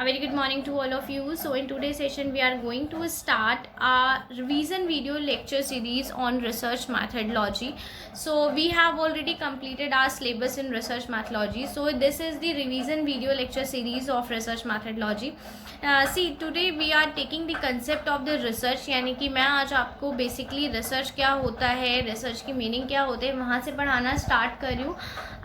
A very good morning to all of you. So in today's session we are going to start a revision video lecture series on research methodology. So we have already completed our syllabus in research methodology. So this is the revision video lecture series of research methodology. See, today we are taking the concept of the research, यानी कि मैं आज आपको basically research क्या होता है, research की meaning क्या होते हैं, वहाँ से पढ़ाना स्टार्ट कर रही हूँ.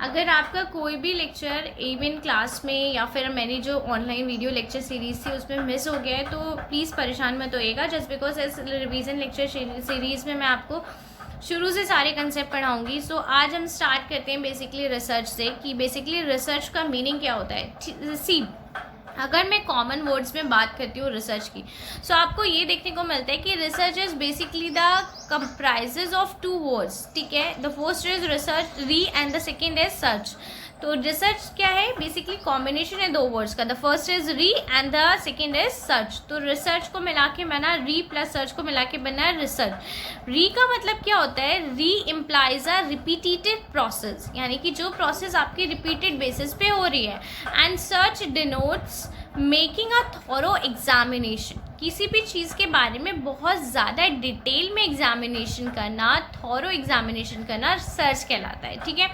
अगर आपका कोई भी लेक्चर इवन क्लास में या फिर मैंने जो ऑनलाइन वीडियो लेक्चर सीरीज़ थी उसमें मिस हो गया है तो प्लीज़ परेशान मत होइएगा. जस्ट बिकॉज इस रिवीजन लेक्चर सीरीज़ में मैं आपको शुरू से सारे कंसेप्ट पढ़ाऊंगी. सो आज हम स्टार्ट करते हैं बेसिकली रिसर्च से कि बेसिकली रिसर्च का मीनिंग क्या होता है. सी, अगर मैं कॉमन वर्ड्स में बात करती हूँ रिसर्च की, सो आपको ये देखने को मिलता है कि research is basically the comprises of two words. ठीक है, the first is research re and the second is search. तो रिसर्च क्या है, बेसिकली कॉम्बिनेशन है दो वर्ड्स का. The first is re and the second is search. तो research को मिला के बना, री प्लस सर्च को मिला के बना रिसर्च. री का मतलब क्या होता है, री इम्प्लाइज अ रिपीटेटिव प्रोसेस, यानी कि जो प्रोसेस आपकी रिपीटेड बेसिस पे हो रही है. And search denotes making a thorough examination, किसी भी चीज़ के बारे में बहुत ज़्यादा डिटेल में एग्जामिनेशन करना, थॉरो एग्जामिनेशन करना सर्च कहलाता है. ठीक है,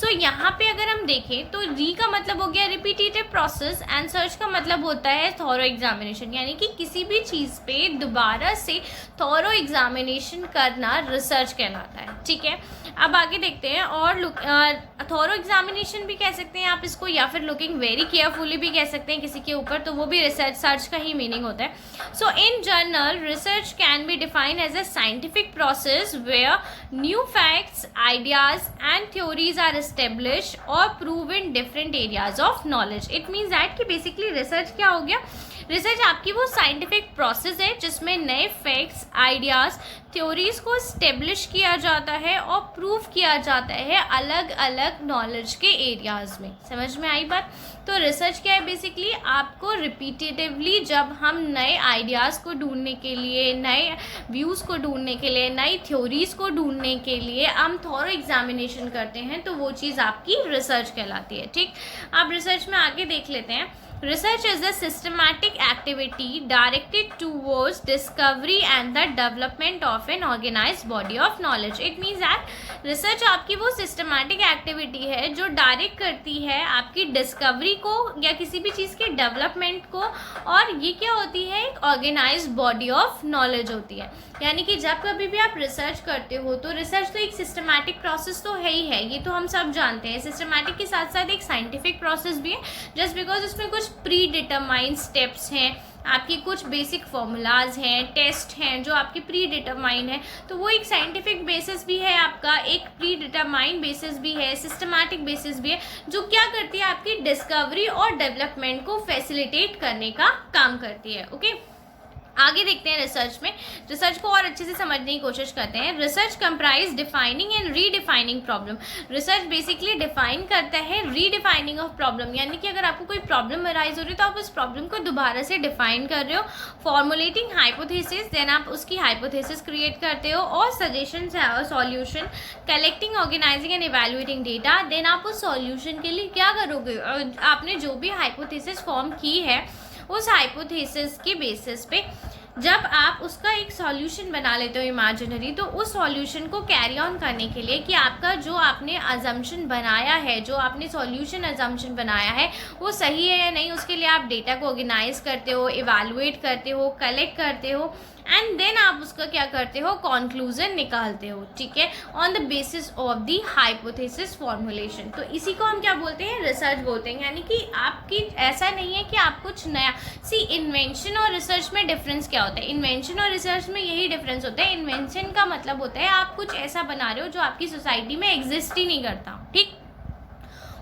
सो यहाँ पे अगर हम देखें तो री का मतलब हो गया रिपीटेटिव प्रोसेस एंड सर्च का मतलब होता है थॉरो एग्जामिनेशन, यानी कि किसी भी चीज़ पे दोबारा से थॉरो एग्जामिनेशन करना रिसर्च कहलाता है. ठीक है, अब आगे देखते हैं. और थॉरो एग्जामिनेशन भी कह सकते हैं आप इसको, या फिर लुकिंग वेरी केयरफुली भी कह सकते हैं किसी के ऊपर, तो वो भी रिसर्च सर्च का ही मीनिंग होता है. So in general research can be defined as a scientific process where new facts, ideas and theories are established or prove in different areas of knowledge. It means that कि basically research क्या हो गया, research आपकी वो scientific process है जिसमें नए facts, ideas, theories को स्टेब्लिश किया जाता है और प्रूव किया जाता है अलग अलग नॉलेज के एरियाज़ में. समझ में आई बात. तो रिसर्च क्या है, बेसिकली आपको रिपीटेटिवली जब हम नए आइडियाज़ को ढूंढने के लिए, नए व्यूज़ को ढूंढने के लिए, नई थ्योरीज को ढूंढने के लिए हम थॉरो एग्जामिनेशन करते हैं तो वो चीज़ आपकी रिसर्च कहलाती है. ठीक, आप रिसर्च में आगे देख लेते हैं. Research is a systematic activity directed towards discovery and the development of an organized body of knowledge. It means that research आपकी वो systematic activity है जो डायरेक्ट करती है आपकी डिस्कवरी को या किसी भी चीज़ के डेवलपमेंट को, और ये क्या होती है, एक ऑर्गेनाइज्ड बॉडी ऑफ नॉलेज होती है. यानी कि जब कभी भी आप रिसर्च करते हो तो रिसर्च तो एक सिस्टमैटिक प्रोसेस तो है ही है, ये तो हम सब जानते हैं. सिस्टमैटिक के साथ साथ एक साइंटिफिक प्रोसेस भी है, जस्ट बिकॉज उसमें कुछ प्री डिटरमाइंड स्टेप्स हैं, आपकी कुछ बेसिक फॉर्मूलाज हैं, टेस्ट हैं जो आपके प्री डिटरमाइंड है. तो वो एक साइंटिफिक बेसिस भी है आपका, एक प्री डिटरमाइंड बेसिस भी है, सिस्टमैटिक बेसिस भी है, जो क्या करती है आपकी डिस्कवरी और डेवलपमेंट को फैसिलिटेट करने का काम करती है. ओके, आगे देखते हैं रिसर्च में. रिसर्च को और अच्छे से समझने की कोशिश करते हैं. Research comprise defining and redefining problem. Research basically define करता है रीडिफाइनिंग ऑफ प्रॉब्लम, यानी कि अगर आपको कोई प्रॉब्लम अराइज हो रही है तो आप उस प्रॉब्लम को दोबारा से डिफाइन कर रहे हो. फॉर्मुलेटिंग हाइपोथेसिस, देन आप उसकी हाइपोथेसिस क्रिएट करते हो, और suggestion solution, collecting, organising and evaluating data. Then आप उस सॉल्यूशन के लिए क्या करोगे, आपने जो भी हाइपोथेसिस फॉर्म की है उस हाइपोथेसिस के बेसिस पे जब आप उसका एक सॉल्यूशन बना लेते हो इमेजिनरी, तो उस सॉल्यूशन को कैरी ऑन करने के लिए कि आपका जो आपने अजम्पशन बनाया है, जो आपने सॉल्यूशन अजम्पशन बनाया है वो सही है या नहीं, उसके लिए आप डेटा को ऑर्गेनाइज करते हो, इवैल्यूएट करते हो, कलेक्ट करते हो, एंड देन आप उसका क्या करते हो, कंक्लूजन निकालते हो. ठीक है, on the basis of the hypothesis formulation. तो इसी को हम क्या बोलते हैं, रिसर्च बोलते हैं. यानी कि आपकी ऐसा नहीं है कि आप कुछ नया. सी, इन्वेंशन और रिसर्च में डिफरेंस क्या होता है, इन्वेंशन और रिसर्च में यही डिफरेंस होता है. इन्वेंशन का मतलब होता है आप कुछ ऐसा बना रहे हो जो आपकी सोसाइटी में एग्जिस्ट ही नहीं करता. ठीक,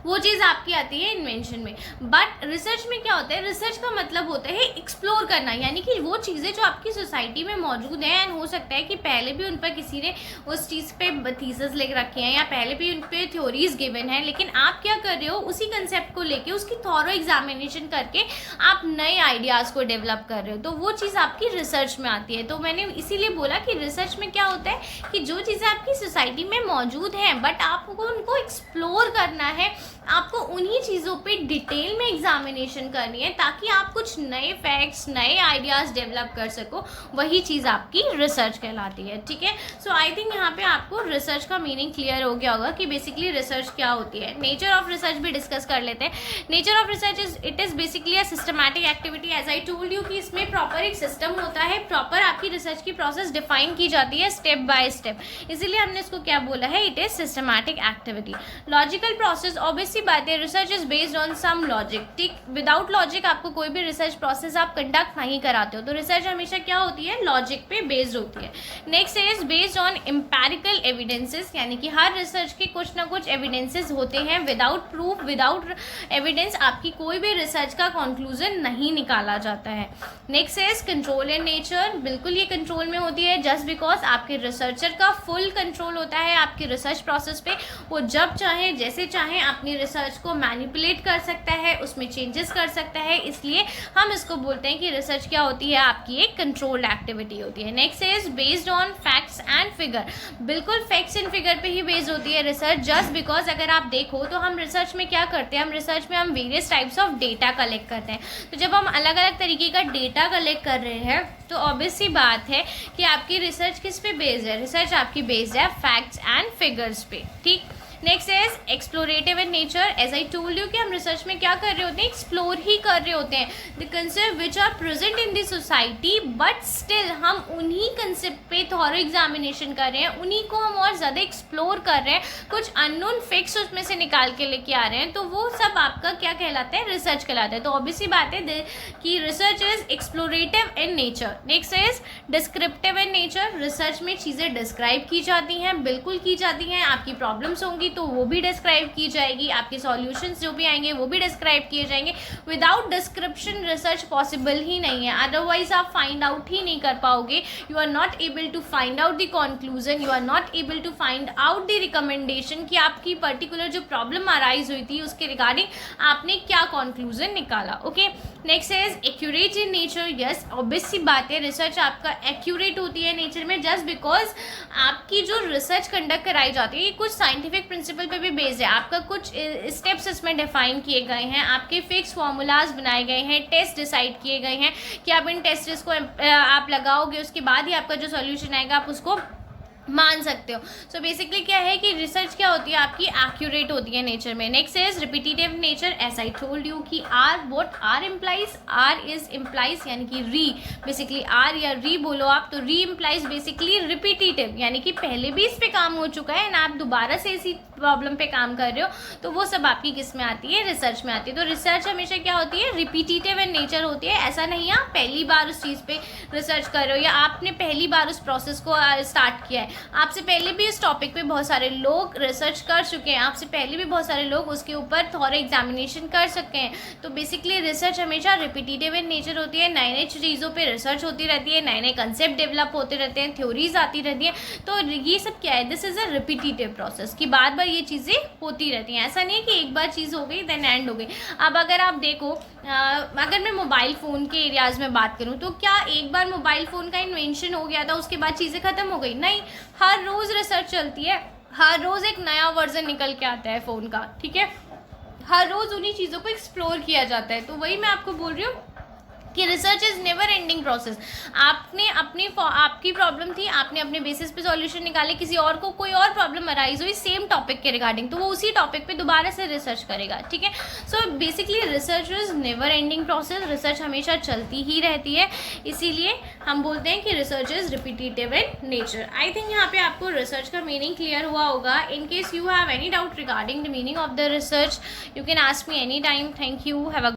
वो चीज़ आपकी आती है इन्वेंशन में. बट रिसर्च में क्या होता है, रिसर्च का मतलब होता है एक्सप्लोर करना, यानी कि वो चीज़ें जो आपकी सोसाइटी में मौजूद हैं, एंड हो सकता है कि पहले भी उन पर किसी ने उस चीज़ पे थीसिस लिख रखे हैं या पहले भी उन पर थ्योरीज गिवन है, लेकिन आप क्या कर रहे हो, उसी कंसेप्ट को लेके उसकी थॉरो एग्जामिनेशन करके आप नए आइडियाज़ को डेवलप कर रहे हो, तो वो चीज़ आपकी रिसर्च में आती है. तो मैंने इसीलिए बोला कि रिसर्च में क्या होता है कि जो चीज़ें आपकी सोसाइटी में मौजूद हैं बट आपको उनको एक्सप्लोर करना है, आपको उन्हीं चीज़ों पे डिटेल में एग्जामिनेशन करनी है ताकि आप कुछ नए फैक्ट्स, नए आइडियाज़ डेवलप कर सको। वही चीज़ आपकी रिसर्च कहलाती है, ठीक है। सो आई थिंक यहाँ पे आपको रिसर्च का मीनिंग क्लियर हो गया होगा कि बेसिकली रिसर्च क्या होती है। नेचर ऑफ रिसर्च भी डिस्कस कर लेते हैं। Nature of research it is basically a systematic activity. As I told you कि इसमें प्रॉपर एक सिस्टम होता है, प्रॉपर आपकी रिसर्च की प्रोसेस डिफाइन की जाती है स्टेप बाय स्टेप, इसीलिए हमने इसको क्या बोला है, it is systematic activity. Logical process, obviously बात है, research is based on some logic, ठीक। विदाउट लॉजिक आपको कोई भी रिसर्च प्रोसेस आप कंडक्ट नहीं कराते हो, तो रिसर्च हमेशा क्या होती है, लॉजिक पे बेस्ड होती है। Next is based on empirical evidences, यानी कि हर रिसर्च के कुछ ना कुछ एविडेंसेस होते हैं। विदाउट प्रूफ, विदाउट एविडेंस आपकी कोई भी रिसर्च का कंक्लूजन नहीं निकाला जाता है। Next is control in nature, बिल्कुल ये कंट्रोल में होती है जस्ट बिकॉज आपके रिसर्चर का फुल कंट्रोल होता है आपके रिसर्च प्रोसेस पे। वो जब चाहे, जैसे चाहे अपनी रिसर्च को मैनिपुलेट कर सकता है, उसमें चेंजेस कर सकता है, इसलिए हम इसको बोलते हैं कि रिसर्च क्या होती है, आपकी एक कंट्रोल्ड एक्टिविटी होती है। Next is based on facts and figure, बिल्कुल फैक्ट्स एंड फिगर पे ही बेस्ड होती है रिसर्च, जस्ट बिकॉज अगर आप देखो तो हम रिसर्च में क्या करते हैं, हम रिसर्च में हम various types of data collect करते हैं। तो जब हम अलग अलग तरीके का डेटा कलेक्ट कर रहे हैं तो ऑब्वियस सी बात है कि आपकी रिसर्च किस पे बेस्ड है, रिसर्च आपकी बेस्ड है फैक्ट्स एंड फिगर्स पे, ठीक। Next is explorative in nature. As I told you कि हम रिसर्च में क्या कर रहे होते हैं, एक्सप्लोर ही कर रहे होते हैं the concept which are present in the society, but still हम उन्हीं कंसेप्ट पे थॉरो एग्जामिनेशन कर रहे हैं, उन्हीं को हम और ज़्यादा एक्सप्लोर कर रहे हैं, कुछ अननोन फिक्स उसमें से निकाल के लेके आ रहे हैं, तो वो सब आपका क्या कहलाता है, रिसर्च कहलाता है। तो ऑब्वियसली बात है कि research is explorative in nature. Next is descriptive in nature, research में चीज़ें डिस्क्राइब की जाती हैं, बिल्कुल की जाती हैं। आपकी प्रॉब्लम्स होंगी तो वो भी डिस्क्राइब की जाएगी, आपके सॉल्यूशंस जो भी आएंगे वो भी डिस्क्राइब किए जाएंगे। विदाउट डिस्क्रिप्शन रिसर्च पॉसिबल ही नहीं है, अदरवाइज आप फाइंड आउट ही नहीं कर पाओगे। You are not able to find out the conclusion, you are not able to find out the recommendation कि आपकी पर्टिकुलर जो प्रॉब्लम अराइज हुई थी उसके रिगार्डिंग आपने क्या कंक्लूजन निकाला, okay. Next is accurate in nature. Yes, obvious सी बात है, रिसर्च आपका एक्यूरेट होती है नेचर में जस्ट बिकॉज आपकी जो रिसर्च कंडक्ट कराई जाती है ये कुछ साइंटिफिक प्रिंसिपल पे भी बेस्ड है। आपका कुछ स्टेप्स इसमें डिफाइन किए गए हैं, आपके फिक्स फॉर्मूलाज बनाए गए हैं, टेस्ट डिसाइड किए गए हैं कि आप इन टेस्ट को आप लगाओगे, उसके बाद ही आपका जो सॉल्यूशन आएगा आप उसको मान सकते हो। सो बेसिकली क्या है कि रिसर्च क्या होती है, आपकी एक्यूरेट होती है नेचर में। Next is repetitive nature. As I told you कि are what are implies, are is implies यानी कि री, बेसिकली आर या री बोलो आप, तो री इम्प्लाइज बेसिकली रिपीटेटिव, यानी कि पहले भी इस पे काम हो चुका है ना, आप दोबारा से इसी प्रॉब्लम पे काम कर रहे हो, तो वो सब आपकी किस में आती है, रिसर्च में आती है। तो रिसर्च हमेशा क्या होती है, रिपीटेटिव इन नेचर होती है। ऐसा नहीं है आप पहली बार उस चीज़ पे रिसर्च कर रहे हो या आपने पहली बार उस प्रोसेस को स्टार्ट किया है, आपसे पहले भी इस टॉपिक पे बहुत सारे लोग रिसर्च कर चुके हैं, आपसे पहले भी बहुत सारे लोग उसके ऊपर थॉरो एग्जामिनेशन कर सके हैं। तो बेसिकली रिसर्च हमेशा रिपीटेटिव इन नेचर होती है, नए नए चीज़ों पे रिसर्च होती रहती है, नए नए कंसेप्ट डेवलप होते रहते हैं, थ्योरीज आती रहती हैं। तो ये सब क्या है, this is a repetitive process कि बार बार ये चीज़ें होती रहती हैं। ऐसा नहीं है कि एक बार चीज़ हो गई देन एंड हो गई। अब अगर आप देखो, अगर मैं मोबाइल फ़ोन के एरियाज़ में बात करूँ तो क्या एक बार मोबाइल फ़ोन का इन्वेंशन हो गया था उसके बाद चीज़ें ख़त्म हो गई? नहीं, हर रोज़ रिसर्च चलती है, हर रोज़ एक नया वर्जन निकल के आता है फ़ोन का, ठीक है। हर रोज़ उन्हीं चीज़ों को एक्सप्लोर किया जाता है। तो वही मैं आपको बोल रही हूँ कि research is never ending process. आपने आपकी प्रॉब्लम थी, आपने अपने बेसिस पे सॉल्यूशन निकाले, किसी और को कोई और प्रॉब्लम अराइज हुई सेम टॉपिक के रिगार्डिंग, तो वो उसी टॉपिक पे दोबारा से रिसर्च करेगा, ठीक है। So basically research is never ending process, research हमेशा चलती ही रहती है, इसीलिए हम बोलते हैं कि research is repetitive in nature. I think यहाँ पे आपको रिसर्च का मीनिंग क्लियर हुआ होगा। In case you have any doubt regarding the meaning of the research, you can ask me any time. Thank you, have a